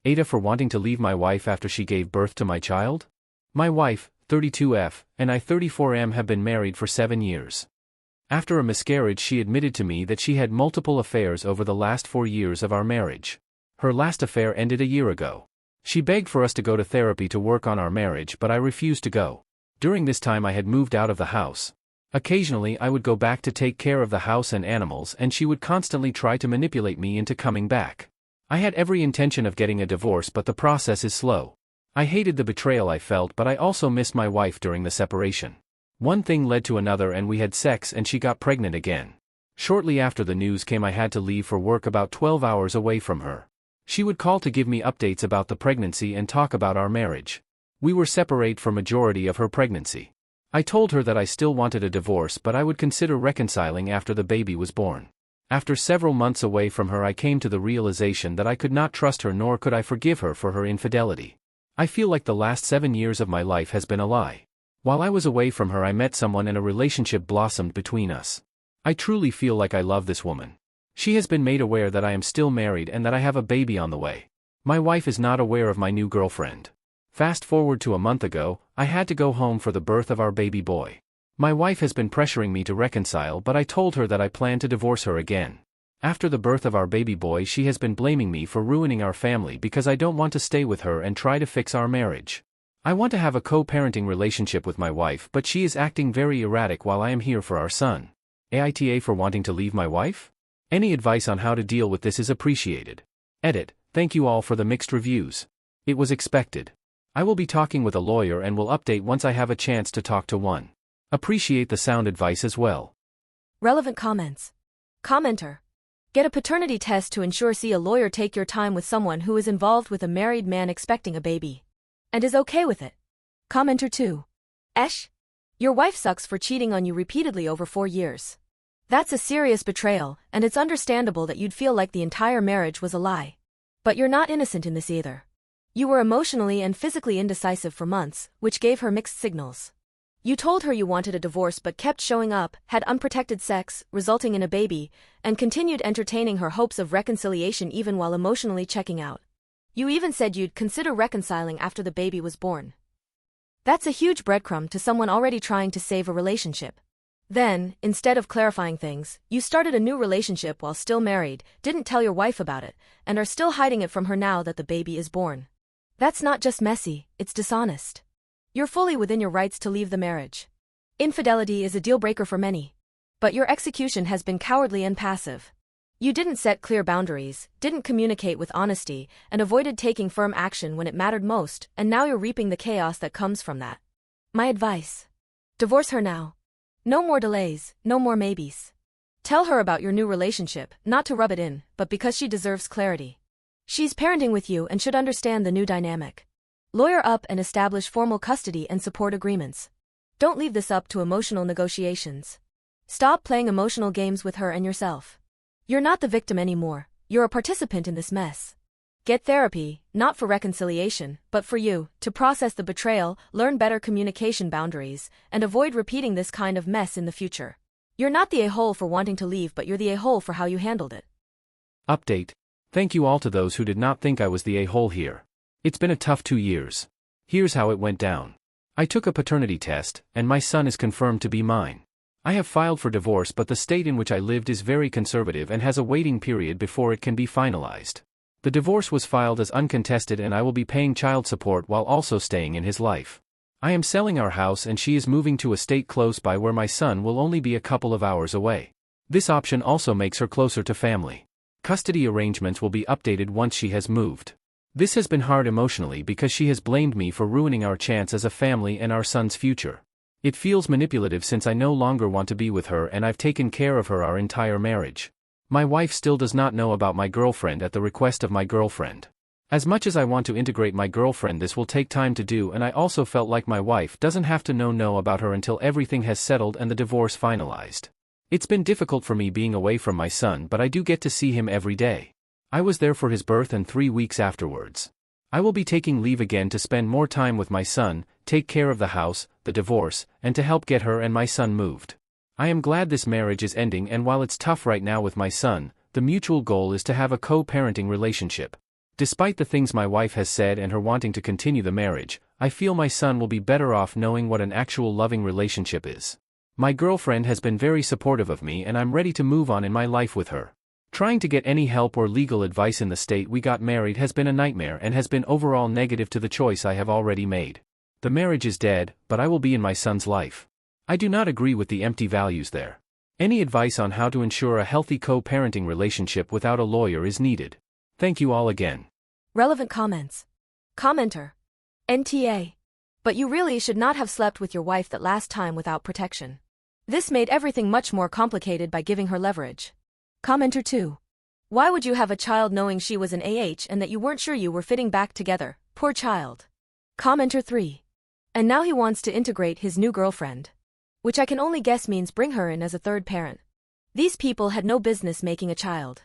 AITA for wanting to leave my wife after she gave birth to my child? My wife, 32F, and I 34M have been married for 7 years. After a miscarriage, she admitted to me that she had multiple affairs over the last 4 years of our marriage. Her last affair ended a year ago. She begged for us to go to therapy to work on our marriage, but I refused to go. During this time I had moved out of the house. Occasionally I would go back to take care of the house and animals, and she would constantly try to manipulate me into coming back. I had every intention of getting a divorce, but the process is slow. I hated the betrayal I felt, but I also missed my wife during the separation. One thing led to another and we had sex and she got pregnant again. Shortly after the news came, I had to leave for work about 12 hours away from her. She would call to give me updates about the pregnancy and talk about our marriage. We were separate for majority of her pregnancy. I told her that I still wanted a divorce, but I would consider reconciling after the baby was born. After several months away from her, I came to the realization that I could not trust her, nor could I forgive her for her infidelity. I feel like the last 7 years of my life has been a lie. While I was away from her, I met someone and a relationship blossomed between us. I truly feel like I love this woman. She has been made aware that I am still married and that I have a baby on the way. My wife is not aware of my new girlfriend. Fast forward to a month ago, I had to go home for the birth of our baby boy. My wife has been pressuring me to reconcile, but I told her that I plan to divorce her again. After the birth of our baby boy, she has been blaming me for ruining our family because I don't want to stay with her and try to fix our marriage. I want to have a co-parenting relationship with my wife, but she is acting very erratic while I am here for our son. AITA for wanting to leave my wife? Any advice on how to deal with this is appreciated. Edit. Thank you all for the mixed reviews. It was expected. I will be talking with a lawyer and will update once I have a chance to talk to one. Appreciate the sound advice as well. Relevant comments. Commenter. Get a paternity test to ensure. See a lawyer. Take your time with someone who is involved with a married man expecting a baby and is okay with it. Commenter 2. Esh. Your wife sucks for cheating on you repeatedly over 4 years. That's a serious betrayal, and it's understandable that you'd feel like the entire marriage was a lie. But you're not innocent in this either. You were emotionally and physically indecisive for months, which gave her mixed signals. You told her you wanted a divorce but kept showing up, had unprotected sex, resulting in a baby, and continued entertaining her hopes of reconciliation even while emotionally checking out. You even said you'd consider reconciling after the baby was born. That's a huge breadcrumb to someone already trying to save a relationship. Then, instead of clarifying things, you started a new relationship while still married, didn't tell your wife about it, and are still hiding it from her now that the baby is born. That's not just messy, it's dishonest. You're fully within your rights to leave the marriage. Infidelity is a deal-breaker for many. But your execution has been cowardly and passive. You didn't set clear boundaries, didn't communicate with honesty, and avoided taking firm action when it mattered most, and now you're reaping the chaos that comes from that. My advice. Divorce her now. No more delays, no more maybes. Tell her about your new relationship, not to rub it in, but because she deserves clarity. She's parenting with you and should understand the new dynamic. Lawyer up and establish formal custody and support agreements. Don't leave this up to emotional negotiations. Stop playing emotional games with her and yourself. You're not the victim anymore, you're a participant in this mess. Get therapy, not for reconciliation, but for you, to process the betrayal, learn better communication boundaries, and avoid repeating this kind of mess in the future. You're not the a-hole for wanting to leave, but you're the a-hole for how you handled it. Update. Thank you all to those who did not think I was the a-hole here. It's been a tough 2 years. Here's how it went down. I took a paternity test, and my son is confirmed to be mine. I have filed for divorce, but the state in which I lived is very conservative and has a waiting period before it can be finalized. The divorce was filed as uncontested and I will be paying child support while also staying in his life. I am selling our house and she is moving to a state close by where my son will only be a couple of hours away. This option also makes her closer to family. Custody arrangements will be updated once she has moved. This has been hard emotionally because she has blamed me for ruining our chance as a family and our son's future. It feels manipulative since I no longer want to be with her and I've taken care of her our entire marriage. My wife still does not know about my girlfriend at the request of my girlfriend. As much as I want to integrate my girlfriend, this will take time to do, and I also felt like my wife doesn't have to know about her until everything has settled and the divorce finalized. It's been difficult for me being away from my son, but I do get to see him every day. I was there for his birth and 3 weeks afterwards. I will be taking leave again to spend more time with my son, take care of the house, the divorce, and to help get her and my son moved. I am glad this marriage is ending, and while it's tough right now with my son, the mutual goal is to have a co-parenting relationship. Despite the things my wife has said and her wanting to continue the marriage, I feel my son will be better off knowing what an actual loving relationship is. My girlfriend has been very supportive of me and I'm ready to move on in my life with her. Trying to get any help or legal advice in the state we got married has been a nightmare and has been overall negative to the choice I have already made. The marriage is dead, but I will be in my son's life. I do not agree with the empty values there. Any advice on how to ensure a healthy co-parenting relationship without a lawyer is needed. Thank you all again. Relevant comments. Commenter. NTA. But you really should not have slept with your wife that last time without protection. This made everything much more complicated by giving her leverage. Commenter 2. Why would you have a child knowing she was an AH and that you weren't sure you were fitting back together? Poor child. Commenter 3. And now he wants to integrate his new girlfriend. Which I can only guess means bring her in as a third parent. These people had no business making a child.